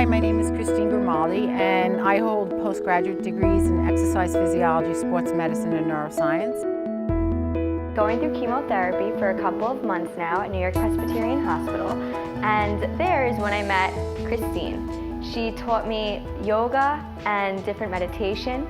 Hi, my name is Christine Grimaldi, and I hold postgraduate degrees in exercise physiology, sports medicine, and neuroscience. Going through chemotherapy for a couple of months now at New York Presbyterian Hospital, and there is when I met Christine. She taught me yoga and different meditation.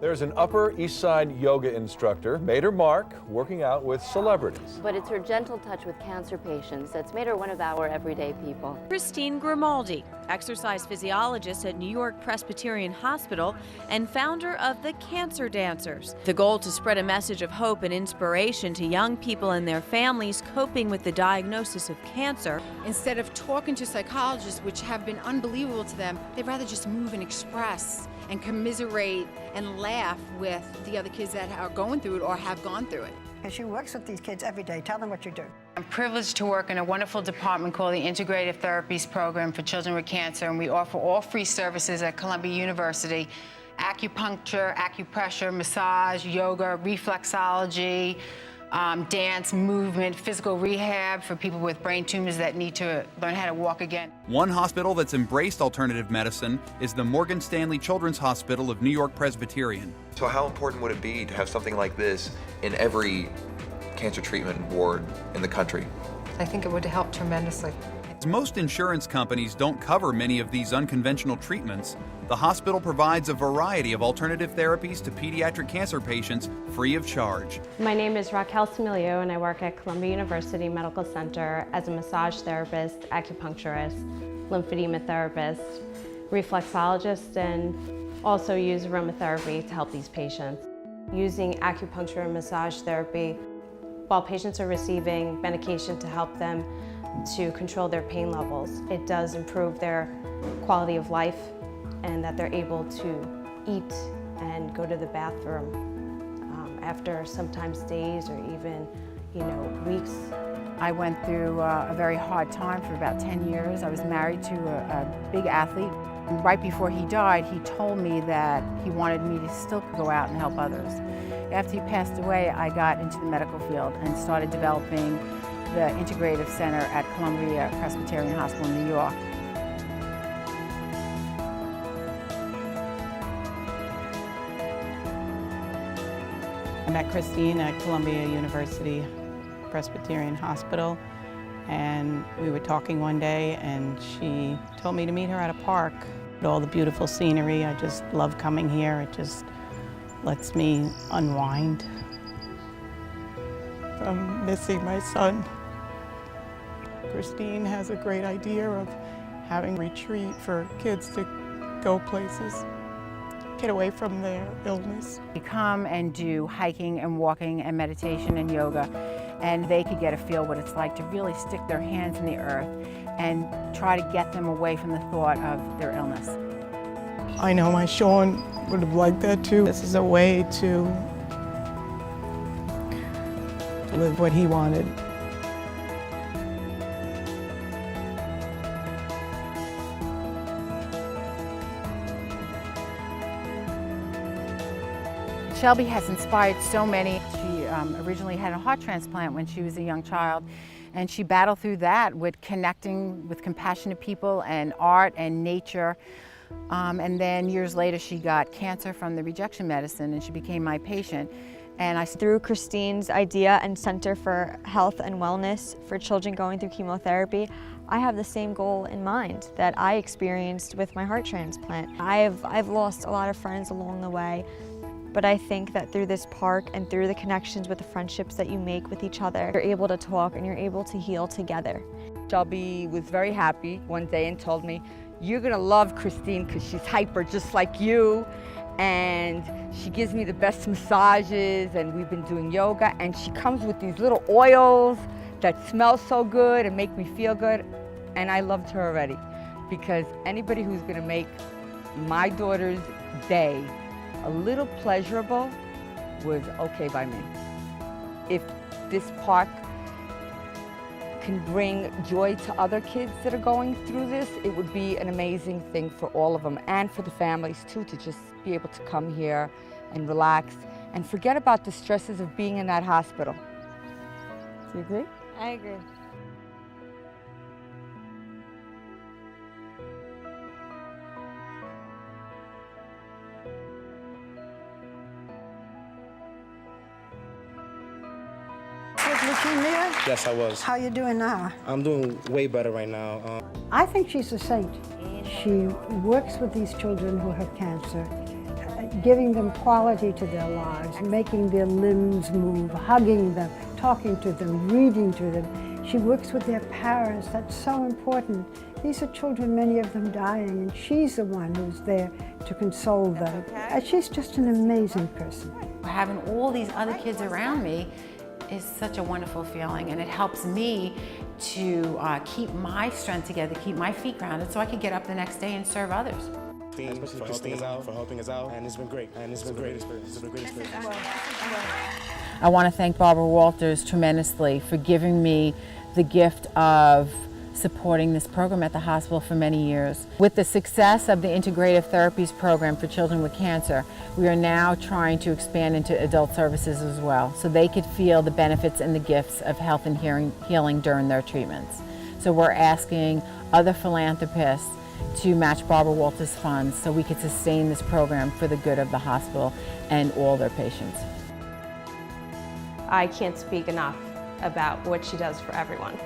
There's an Upper East Side yoga instructor, made her mark, working out with celebrities. But it's her gentle touch with cancer patients that's made her one of our everyday people. Christine Grimaldi, exercise physiologist at New York Presbyterian Hospital and founder of the Cancer Dancers. The goal to spread a message of hope and inspiration to young people and their families coping with the diagnosis of cancer. Instead of talking to psychologists, which have been unbelievable to them, they'd rather just move and express and commiserate and laugh with the other kids that are going through it or have gone through it. And she works with these kids every day. Tell them what you do. I'm privileged to work in a wonderful department called the Integrative Therapies Program for Children with Cancer, and we offer all free services at Columbia University: acupuncture, acupressure, massage, yoga, reflexology, dance, movement, physical rehab for people with brain tumors that need to learn how to walk again. One hospital that's embraced alternative medicine is the Morgan Stanley Children's Hospital of New York Presbyterian. So how important would it be to have something like this in every cancer treatment ward in the country? I think it would help tremendously. Most insurance companies don't cover many of these unconventional treatments. The hospital provides a variety of alternative therapies to pediatric cancer patients free of charge. My name is Raquel Similio, and I work at Columbia University Medical Center as a massage therapist, acupuncturist, lymphedema therapist, reflexologist, and also use aromatherapy to help these patients. Using acupuncture and massage therapy while patients are receiving medication to help them to control their pain levels, it does improve their quality of life and that they're able to eat and go to the bathroom after sometimes days or even, weeks. I went through a very hard time for about 10 years. I was married to a big athlete. And right before he died, he told me that he wanted me to still go out and help others. After he passed away, I got into the medical field and started developing the Integrative Center at Columbia Presbyterian Hospital in New York. I met Christine at Columbia University Presbyterian Hospital, and we were talking one day and she told me to meet her at a park. All the beautiful scenery, I just love coming here. It just lets me unwind from missing my son. Christine has a great idea of having a retreat for kids to go places, get away from their illness. You come and do hiking and walking and meditation and yoga, and they could get a feel what it's like to really stick their hands in the earth and try to get them away from the thought of their illness. I know my Sean would have liked that too. This is a way to live what he wanted. Shelby has inspired so many. She originally had a heart transplant when she was a young child, and she battled through that with connecting with compassionate people and art and nature. And then years later, she got cancer from the rejection medicine, and she became my patient. And Through Christine's idea and Center for Health and Wellness for children going through chemotherapy, I have the same goal in mind that I experienced with my heart transplant. I've lost a lot of friends along the way, but I think that through this park and through the connections with the friendships that you make with each other, you're able to talk and you're able to heal together. Shelby was very happy one day and told me, "You're gonna love Christine because she's hyper just like you, and she gives me the best massages, and we've been doing yoga, and she comes with these little oils that smell so good and make me feel good." And I loved her already, because anybody who's gonna make my daughter's day a little pleasurable was okay by me. If this park can bring joy to other kids that are going through this, it would be an amazing thing for all of them, and for the families too, to just be able to come here and relax and forget about the stresses of being in that hospital. Do you agree? I agree. Have you seen Mia? Yes, I was. How you doing now? I'm doing way better right now. I think she's a saint. She works with these children who have cancer, giving them quality to their lives, making their limbs move, hugging them, talking to them, reading to them. She works with their parents. That's so important. These are children, many of them dying, and she's the one who's there to console them. She's just an amazing person. Having all these other kids around me is such a wonderful feeling, and it helps me to keep my strength together, keep my feet grounded, so I can get up the next day and serve others. For helping us out, and it's been great. It's been a great experience. I want to thank Barbara Walters tremendously for giving me the gift of supporting this program at the hospital for many years. With the success of the Integrative Therapies program for children with cancer, we are now trying to expand into adult services as well, so they could feel the benefits and the gifts of health and healing during their treatments. So we're asking other philanthropists to match Barbara Walters' funds so we could sustain this program for the good of the hospital and all their patients. I can't speak enough about what she does for everyone.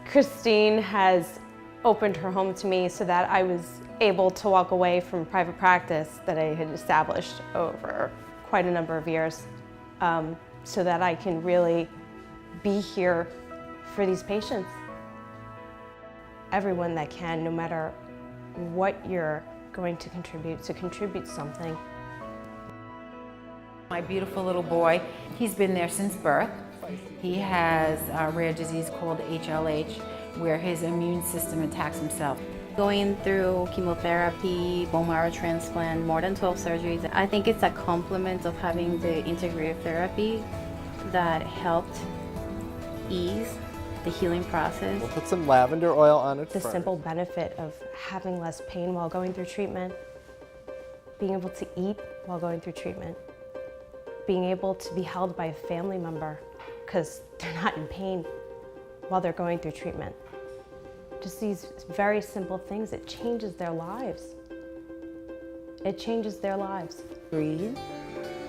Christine has opened her home to me so that I was able to walk away from private practice that I had established over quite a number of years, so that I can really be here for these patients. Everyone that can, no matter what you're going to contribute something. My beautiful little boy, he's been there since birth. He has a rare disease called HLH, where his immune system attacks himself. Going through chemotherapy, bone marrow transplant, more than 12 surgeries, I think it's a complement of having the integrative therapy that helped ease the healing process. We'll put some lavender oil on it The first. simple benefit of having less pain while going through treatment, being able to eat while going through treatment, being able to be held by a family member because they're not in pain while they're going through treatment. Just these very simple things, it changes their lives. It changes their lives. Breathe.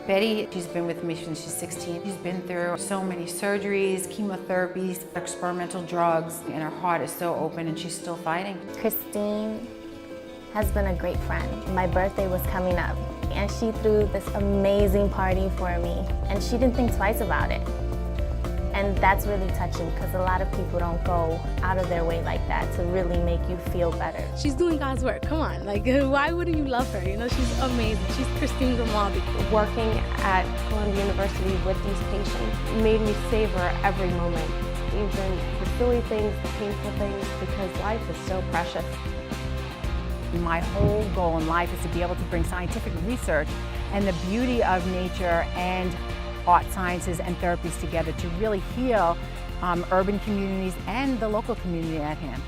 Betty, she's been with me since she's 16. She's been through so many surgeries, chemotherapies, experimental drugs, and her heart is so open and she's still fighting. Christine has been a great friend. My birthday was coming up and she threw this amazing party for me and she didn't think twice about it. And that's really touching because a lot of people don't go out of their way like that to really make you feel better. She's doing God's work, come on. Like, why wouldn't you love her? You know, she's amazing. She's Christine Grimaldi. Working at Columbia University with these patients made me savor every moment, even the silly things, the painful things, because life is so precious. My whole goal in life is to be able to bring scientific research and the beauty of nature and art sciences and therapies together to really heal urban communities and the local community at hand.